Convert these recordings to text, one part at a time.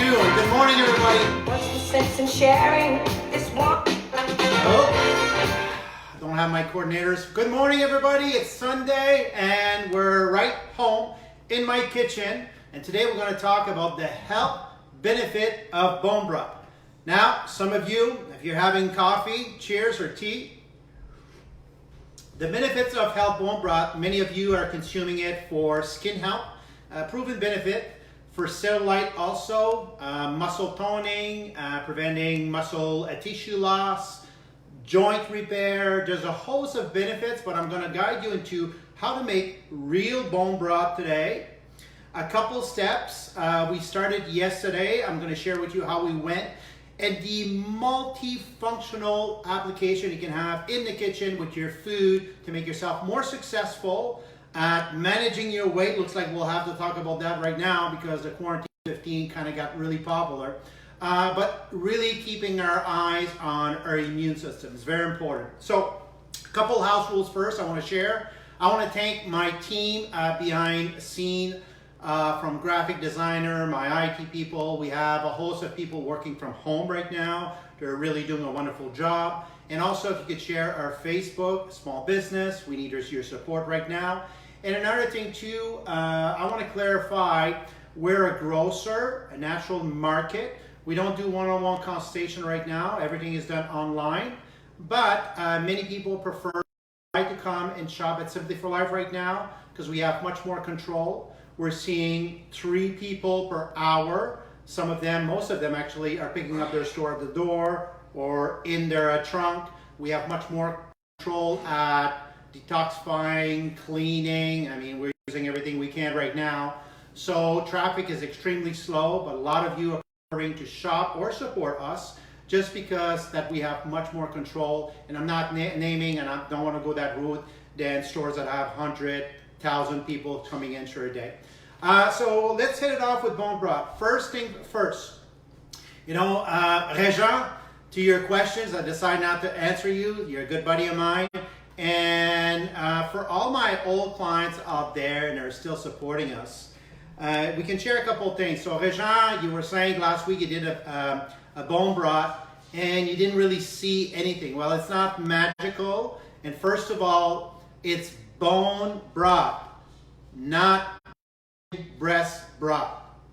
afternoon. Good morning, everybody. What's the sense in sharing this one? Oh, I don't have my coordinators. Good morning, everybody. It's Sunday, and we're right home in my kitchen. And today we're going to talk about the health benefit of bone broth. Now, some of you, if you're having coffee, cheers, or tea, the benefits of health bone broth, many of you are consuming it for skin health, proven benefit. For cellulite also, muscle toning, preventing muscle tissue loss, joint repair. There's a host of benefits, but I'm going to guide you into how to make real bone broth today. A couple steps. We started yesterday. I'm going to share with you how we went and the multifunctional application you can have in the kitchen with your food to make yourself more successful at managing your weight. Looks like we'll have to talk about that right now because the quarantine 15 kind of got really popular. But really keeping our eyes on our immune system is very important. So a couple house rules first I want to share. I want to thank my team behind the scene, from graphic designer, my IT people. We have a host of people working from home right now. They're really doing a wonderful job. And also, if you could share our Facebook, small business, we need your support right now. And another thing too, I want to clarify, we're a grocer, a natural market. We don't do one-on-one consultation right now. Everything is done online. But many people prefer to come and shop at Simply for Life right now because we have much more control. We're seeing 3 people per hour. Some of them, most of them actually, are picking up their store at the door or in their trunk. We have much more control at detoxifying, cleaning. I mean, we're using everything we can right now. So traffic is extremely slow, but a lot of you are preferring to shop or support us just because that we have much more control. And I'm not naming, and I don't want to go that route, than stores that have 100,000 people coming in through a day. So let's hit it off with bone broth. First thing first, Regent, to your questions, I decide not to answer you. You're a good buddy of mine. And for all my old clients out there and are still supporting us, we can share a couple of things. So Regent, you were saying last week you did a bone broth and you didn't really see anything. Well, it's not magical. And first of all, it's bone broth, not breast broth,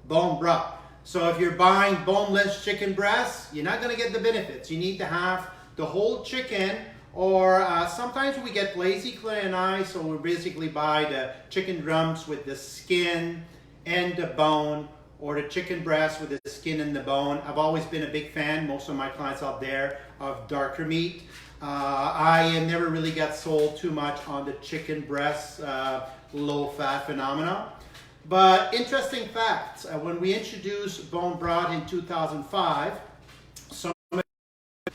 bone broth. So if you're buying boneless chicken breasts, you're not going to get the benefits. You need to have the whole chicken, or sometimes we get lazy, Clay and I, so we basically buy the chicken drums with the skin and the bone, or the chicken breast with the skin and the bone. I've always been a big fan, most of my clients out there, of darker meat. I never really got sold too much on the chicken breast, low-fat phenomena. But interesting facts, when we introduced bone broth in 2005,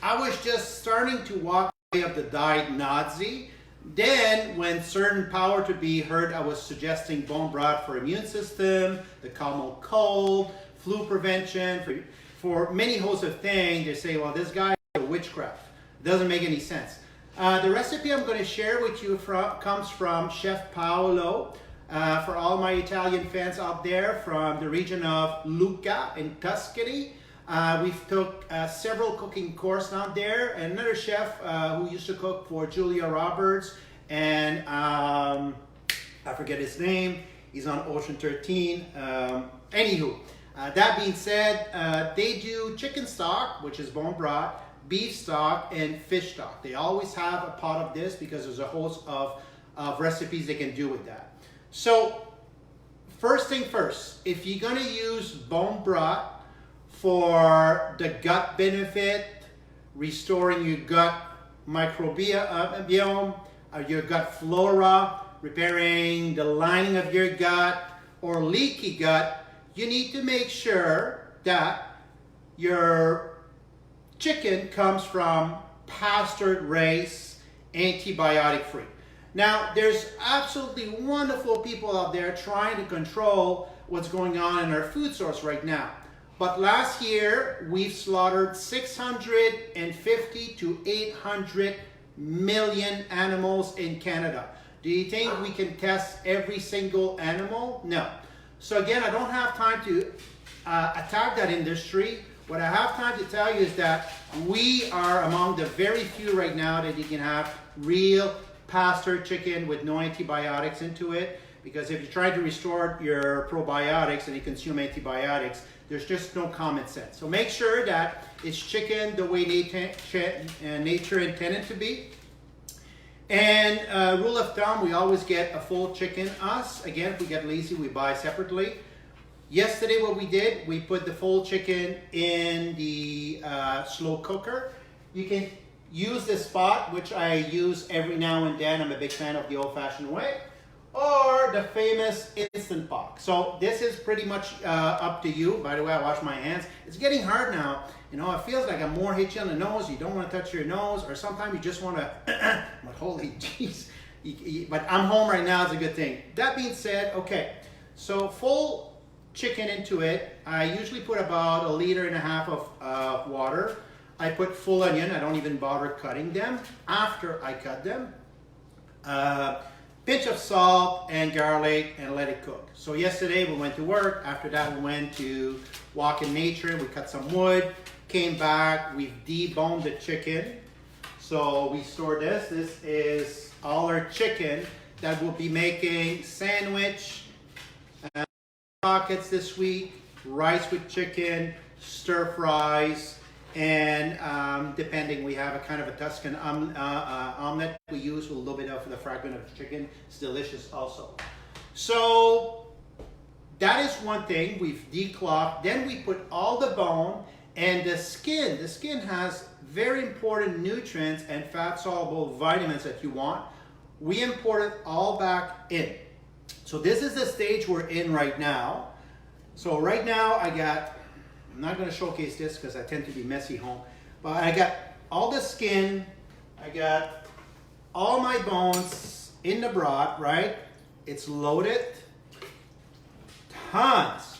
I was just starting to walk away of the diet Nazi. Then, when certain power to be heard, I was suggesting bone broth for immune system, the common cold, flu prevention, for many hosts of things. They say, well, this guy is a witchcraft. It doesn't make any sense. The recipe I'm going to share with you comes from Chef Paolo. For all my Italian fans out there from the region of Lucca in Tuscany, we've took several cooking courses out there. And another chef who used to cook for Julia Roberts, and I forget his name. He's on Ocean 13. Anywho, that being said, they do chicken stock, which is bone broth, beef stock, and fish stock. They always have a pot of this because there's a host of recipes they can do with that. So, first thing first, if you're going to use bone broth for the gut benefit, restoring your gut microbiome, your gut flora, repairing the lining of your gut, or leaky gut, you need to make sure that your chicken comes from pasture-raised, antibiotic-free. Now, there's absolutely wonderful people out there trying to control what's going on in our food source right now. But last year, we've slaughtered 650 to 800 million animals in Canada. Do you think we can test every single animal? No. So again, I don't have time to attack that industry. What I have time to tell you is that we are among the very few right now that you can have real pasture chicken with no antibiotics into it. Because if you try to restore your probiotics and you consume antibiotics, there's just no common sense. So make sure that it's chicken the way nature intended to be. And rule of thumb, we always get a full chicken. Again, if we get lazy, we buy separately. Yesterday, what we did, we put the full chicken in the slow cooker. You can use this spot, which I use every now and then. I'm a big fan of the old-fashioned way. Or the famous Instant Pot. So this is pretty much up to you. By the way, I wash my hands. It's getting hard now. You know, it feels like I'm more hit you on the nose. You don't want to touch your nose, or sometimes you just want to, but holy jeez. But I'm home right now, it's a good thing. That being said, okay, so full chicken into it. I usually put about 1.5 liters of water. I put full onion. I don't even bother cutting them after I cut them. Pinch of salt and garlic and let it cook. So yesterday we went to work. After that we went to walk in nature. We cut some wood, came back, we deboned the chicken. So we store this. This is all our chicken that we'll be making sandwich, pockets this week, rice with chicken, stir fries, and depending, we have a kind of a Tuscan omelet we use with a little bit of the fragment of chicken. It's delicious also. So that is one thing. We've declogged. Then we put all the bone and the skin. The skin has very important nutrients and fat-soluble vitamins that you want. We import it all back in. So this is the stage we're in right now. So right now I'm not going to showcase this because I tend to be messy home, but I got all the skin, I got all my bones in the broth, right? It's loaded, tons.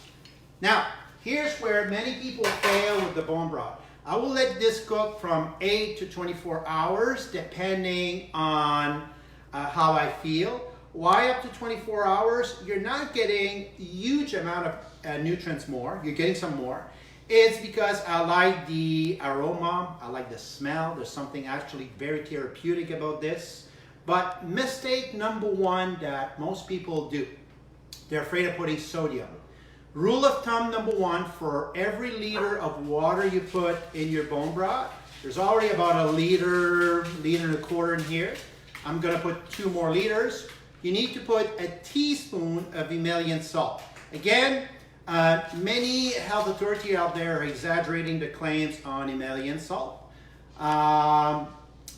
Now, here's where many people fail with the bone broth. I will let this cook from 8 to 24 hours depending on how I feel. Why up to 24 hours? You're not getting a huge amount of nutrients more. You're getting some more. It's because I like the aroma, I like the smell. There's something actually very therapeutic about this. But mistake number one that most people do, they're afraid of putting sodium. Rule of thumb number one, for every liter of water you put in your bone broth, there's already about 1 liter, 1.25 liters in here. I'm gonna put 2 more liters. You need to put a teaspoon of Himalayan salt. Again, many health authorities out there are exaggerating the claims on Himalayan salt.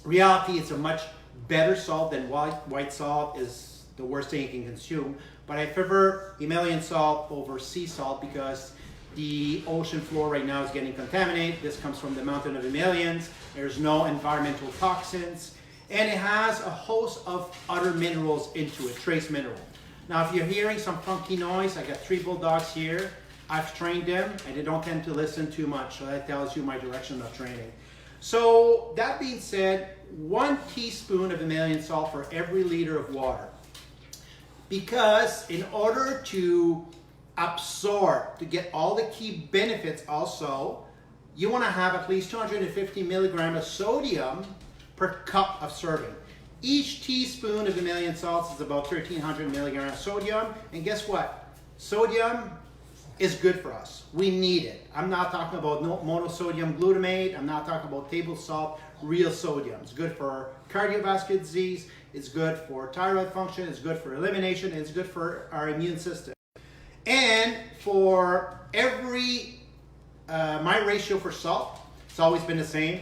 Reality, it's a much better salt than white salt. Is the worst thing you can consume. But I prefer Himalayan salt over sea salt because the ocean floor right now is getting contaminated. This comes from the mountain of Himalayas. There's no environmental toxins. And it has a host of other minerals into it, trace minerals. Now, if you're hearing some funky noise, I got 3 bulldogs here. I've trained them, and they don't tend to listen too much, so that tells you my direction of training. So, that being said, 1 teaspoon of Himalayan salt for every liter of water. Because in order to absorb, to get all the key benefits also, you want to have at least 250 milligrams of sodium per cup of serving. Each teaspoon of Himalayan salts is about 1,300 milligrams of sodium. And guess what? Sodium is good for us. We need it. I'm not talking about monosodium glutamate. I'm not talking about table salt. Real sodium. It's good for cardiovascular disease. It's good for thyroid function. It's good for elimination. It's good for our immune system. And for every, my ratio for salt, it's always been the same.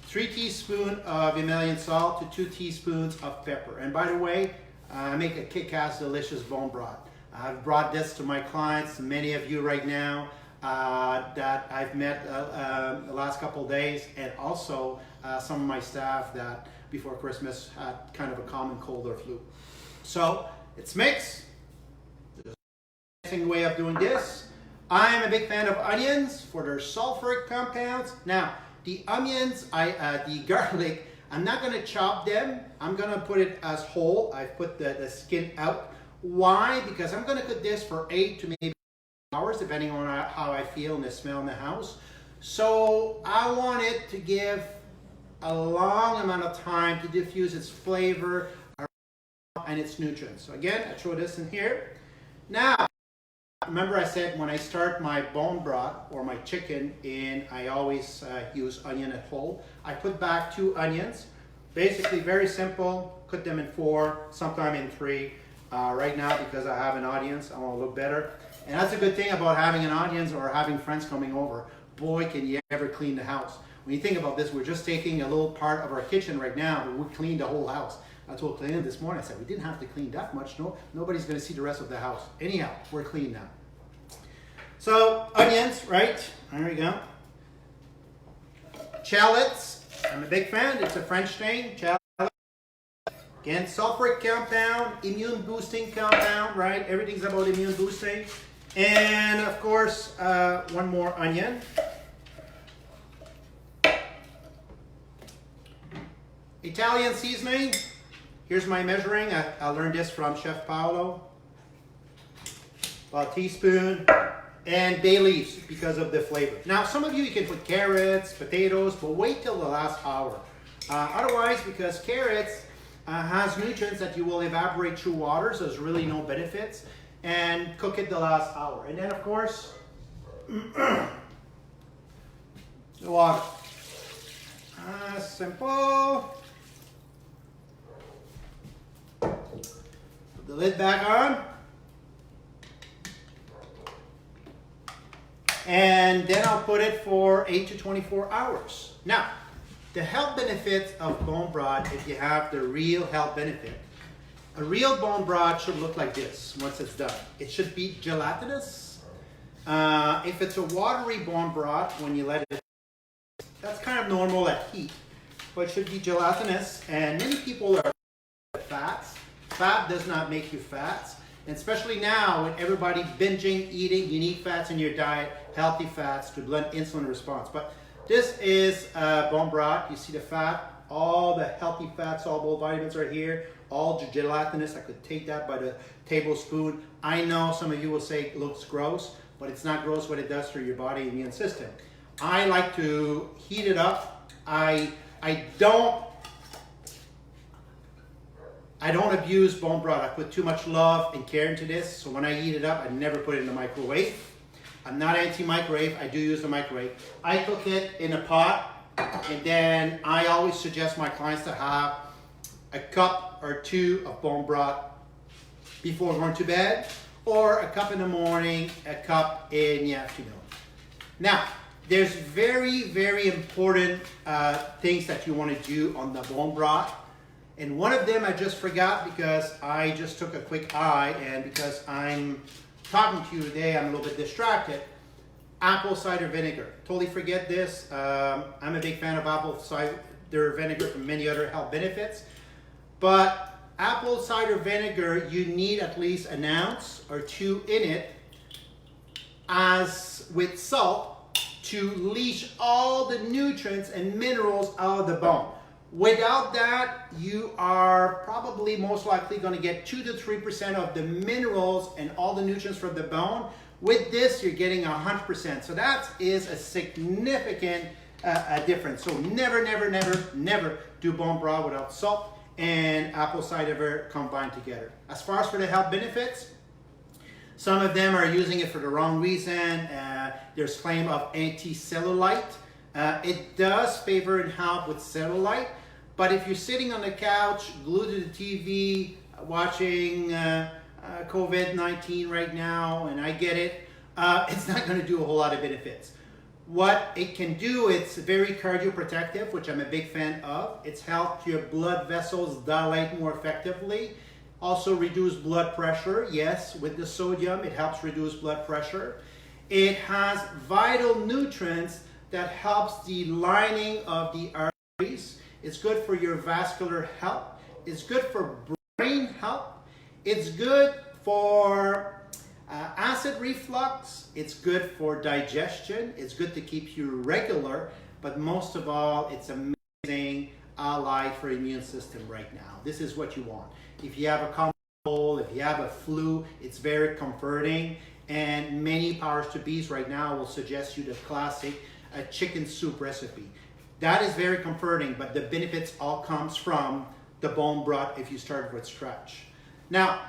3 teaspoons of Himalayan salt to 2 teaspoons of pepper. And by the way, I make a kick-ass delicious bone broth. I've brought this to my clients, many of you right now that I've met the last couple of days, and also some of my staff that before Christmas had kind of a common cold or flu. So it's mixed. There's a amazing way of doing this. I'm a big fan of onions for their sulfuric compounds. Now, the onions, the garlic, I'm not going to chop them. I'm going to put it as whole. I've put the skin out. Why? Because I'm going to cook this for 8 to maybe hours, depending on how I feel and the smell in the house. So I want it to give a long amount of time to diffuse its flavor and its nutrients. So again, I throw this in here. Now, remember I said when I start my bone broth or my chicken in, I always use onion at whole. I put back 2 onions. Basically very simple, cut them in 4, sometime in 3. Right now, because I have an audience, I want to look better. And that's a good thing about having an audience or having friends coming over. Boy, can you ever clean the house. When you think about this, we're just taking a little part of our kitchen right now, but we cleaned the whole house. I told Clayton this morning, I said, we didn't have to clean that much. No, nobody's going to see the rest of the house. Anyhow, we're clean now. So, onions, right? There we go. Shallots. I'm a big fan. It's a French thing. Shallots. Again, sulfuric compound, immune boosting compound, right? Everything's about immune boosting. And of course, 1 more onion. Italian seasoning. Here's my measuring. I learned this from Chef Paolo. About a teaspoon. And bay leaves because of the flavor. Now, some of you can put carrots, potatoes, but wait till the last hour. Otherwise, because carrots has nutrients that you will evaporate through water, so there's really no benefits. And cook it the last hour. And then, of course, the water. Simple. Put the lid back on. And then I'll put it for 8 to 24 hours. Now, the health benefits of bone broth, if you have the real health benefit, a real bone broth should look like this once it's done. It should be gelatinous. If it's a watery bone broth, when you let it, that's kind of normal at heat. But it should be gelatinous. And many people are fats. Fat does not make you fat. And especially now, with everybody binging, eating, you need fats in your diet, healthy fats to blunt insulin response. But this is bone broth. You see the fat, all the healthy fat soluble vitamins are here, all gelatinous. I could take that by the tablespoon. I know some of you will say it looks gross, but it's not gross what it does for your body immune system. I like to heat it up. I don't abuse bone broth. I put too much love and care into this, so when I heat it up, I never put it in the microwave. I'm not anti-microwave. I do use the microwave. I cook it in a pot, and then I always suggest my clients to have a cup or 2 of bone broth before going to bed, or a cup in the morning, a cup in the afternoon. Now, there's very, very important things that you want to do on the bone broth. And one of them I just forgot because I just took a quick eye, and because I'm talking to you today, I'm a little bit distracted. Apple cider vinegar. Totally forget this. I'm a big fan of apple cider vinegar for many other health benefits. But apple cider vinegar, you need at least an ounce or 2 in it, as with salt, to leach all the nutrients and minerals out of the bone. Without that, you are probably most likely going to get 2 to 3% of the minerals and all the nutrients from the bone. With this, you're getting 100%. So that is a significant difference. So never, never, never, never do bone broth without salt and apple cider vinegar combined together. As far as for the health benefits, some of them are using it for the wrong reason. There's claim of anti-cellulite. It does favor and help with cellulite. But if you're sitting on the couch, glued to the TV, watching COVID-19 right now, and I get it, it's not going to do a whole lot of benefits. What it can do, it's very cardioprotective, which I'm a big fan of. It's helped your blood vessels dilate more effectively. Also reduce blood pressure. Yes, with the sodium, it helps reduce blood pressure. It has vital nutrients that helps the lining of the arteries. It's good for your vascular health. It's good for brain health. It's good for acid reflux. It's good for digestion. It's good to keep you regular. But most of all, it's amazing ally for immune system right now. This is what you want. If you have a common cold, if you have a flu, it's very comforting. and many powers to be's right now will suggest you the classic chicken soup recipe. That is very comforting, but the benefits all comes from the bone broth if you start with scratch. Now,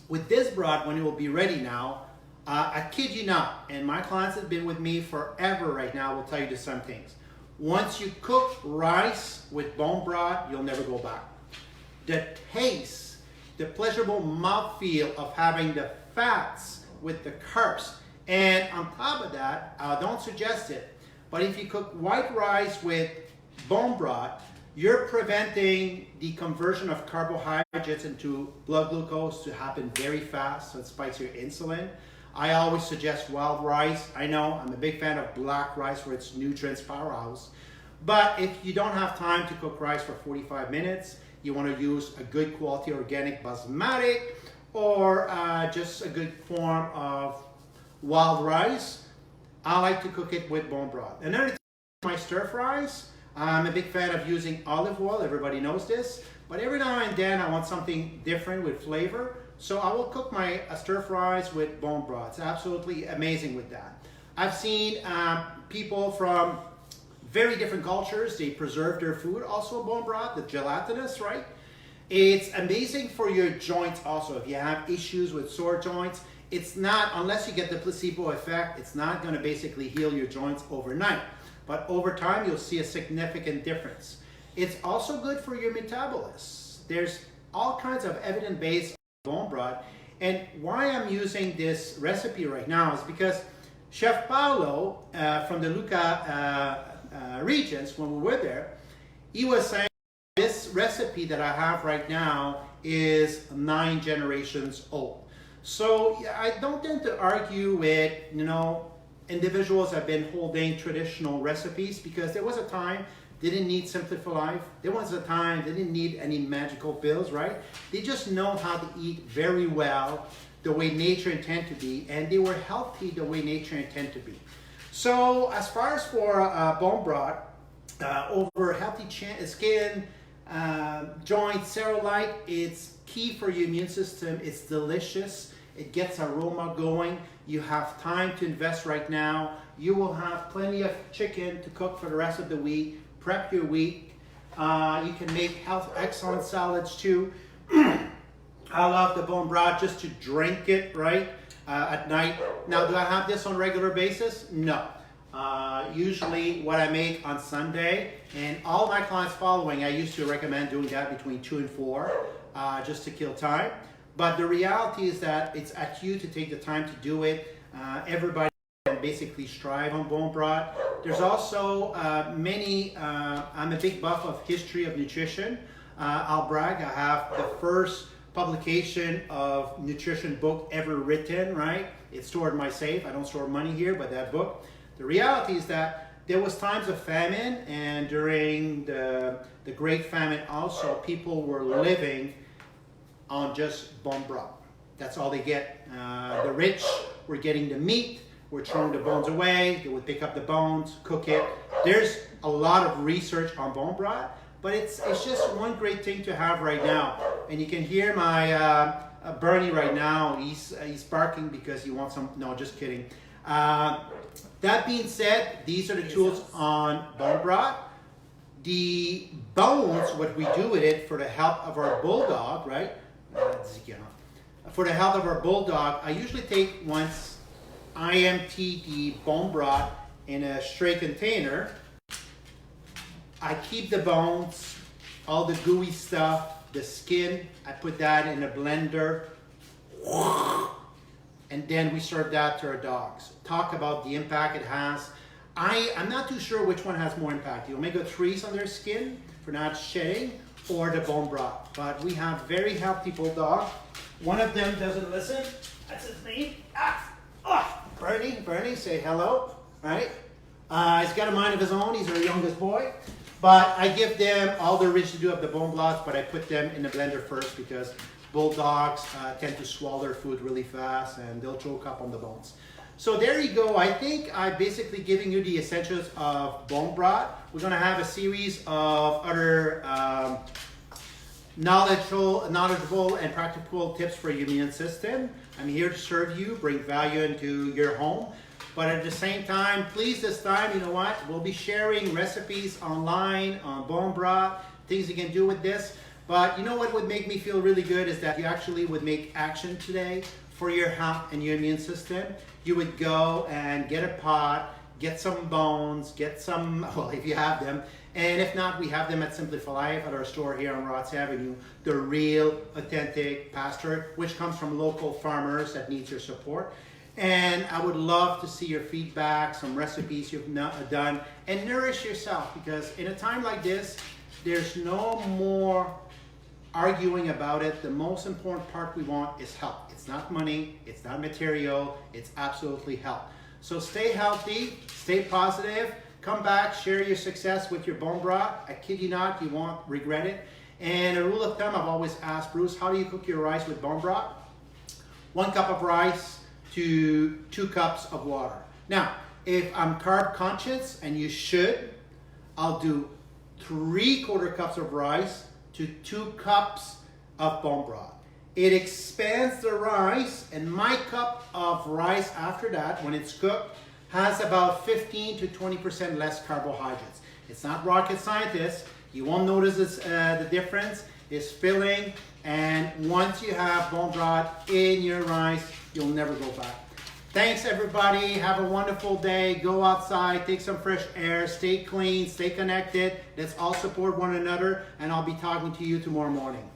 with this broth, when it will be ready now, I kid you not, and my clients have been with me forever right now, will tell you the same things. Once you cook rice with bone broth, you'll never go back. The taste, the pleasurable mouthfeel of having the fats with the carbs, and on top of that, I don't suggest it, but if you cook white rice with bone broth, you're preventing the conversion of carbohydrates into blood glucose to happen very fast, so it spikes your insulin. I always suggest wild rice. I know I'm a big fan of black rice for its nutrients powerhouse, but if you don't have time to cook rice for 45 minutes, you want to use a good quality organic basmati or just a good form of wild rice, I like to cook it with bone broth. Another thing, my stir fries, I'm a big fan of using olive oil. Everybody knows this, but every now and then I want something different with flavor. So I will cook my stir fries with bone broth. It's absolutely amazing with that. I've seen people from very different cultures, they preserve their food also bone broth, the gelatinous, right? It's amazing for your joints also. If you have issues with sore joints, it's not, unless you get the placebo effect, it's not gonna basically heal your joints overnight. But over time, you'll see a significant difference. It's also good for your metabolism. There's all kinds of evidence-based bone broth. And why I'm using this recipe right now is because Chef Paolo from the Lucca regions, when we were there, he was saying this recipe that I have right now is 9 generations old. So I don't tend to argue with, individuals have been holding traditional recipes because there was a time they didn't need Simplify Life. There was a time they didn't need any magical pills, right? They just know how to eat very well the way nature intended to be, and they were healthy the way nature intended to be. So as far as for bone broth, over healthy skin, joints, cellulite, it's key for your immune system. It's delicious. It gets aroma going. You have time to invest right now. You will have plenty of chicken to cook for the rest of the week. Prep your week. You can make excellent salads too. I love the bone broth just to drink it, right, at night. Now, do I have this on a regular basis? No. Usually what I make on Sunday, and all my clients following, I used to recommend doing that between 2 and 4, just to kill time. But the reality is that it's at you to take the time to do it. Everybody can basically strive on bone broth. There's also I'm a big buff of history of nutrition. I'll brag, I have the first publication of nutrition book ever written, right? It's stored in my safe. I don't store money here, but that book. The reality is that there was times of famine, and during the Great Famine also, people were living on just bone broth. That's all they get. The rich were getting the meat, were throwing the bones away, they would pick up the bones, cook it. There's a lot of research on bone broth, but it's just one great thing to have right now. And you can hear my Bernie right now, he's barking because he wants some, no, just kidding. That being said, these are the tools on bone broth. The bones, what we do with it for the health of our bulldog, right? For the health of our bulldog, I usually take once I empty the bone broth in a straight container. I keep the bones, all the gooey stuff, the skin, I put that in a blender, and then we serve that to our dogs. Talk about the impact it has. I'm not too sure which one has more impact, the omega-3s on their skin for not shedding, or the bone broth. But we have very healthy bulldog. One of them doesn't listen. That's his name. Bernie, say hello, right? He's got a mind of his own. He's our youngest boy. But I give them all the residue of the bone broth, but I put them in the blender first because bulldogs tend to swallow their food really fast and they'll choke up on the bones. So there you go. I think I'm basically giving you the essentials of bone broth. We're going to have a series of other knowledgeable and practical tips for your immune system. I'm here to serve you, bring value into your home. But at the same time, please this time, you know what? We'll be sharing recipes online on bone broth, things you can do with this. But you know what would make me feel really good is that you actually would make action today for your health and your immune system. You would go and get a pot, get some bones, get some, well, if you have them, and if not, we have them at Simply for Life at our store here on Roths Avenue. The real, authentic pasture, which comes from local farmers that needs your support. And I would love to see your feedback, some recipes you've done, and nourish yourself, because in a time like this, there's no more arguing about it. The most important part we want is health. It's not money, it's not material, it's absolutely health. So stay healthy, stay positive, come back, share your success with your bone broth. I kid you not, you won't regret it. And a rule of thumb, I've always asked Bruce, how do you cook your rice with bone broth? 1 cup of rice to 2 cups of water. Now, if I'm carb conscious, and you should, I'll do 3/4 cups of rice to 2 cups of bone broth. It expands the rice, and my cup of rice after that, when it's cooked, has about 15 to 20% less carbohydrates. It's not rocket science. You won't notice the difference. It's filling, and once you have bone broth in your rice, you'll never go back. Thanks everybody. Have a wonderful day. Go outside, take some fresh air, stay clean, stay connected. Let's all support one another, and I'll be talking to you tomorrow morning.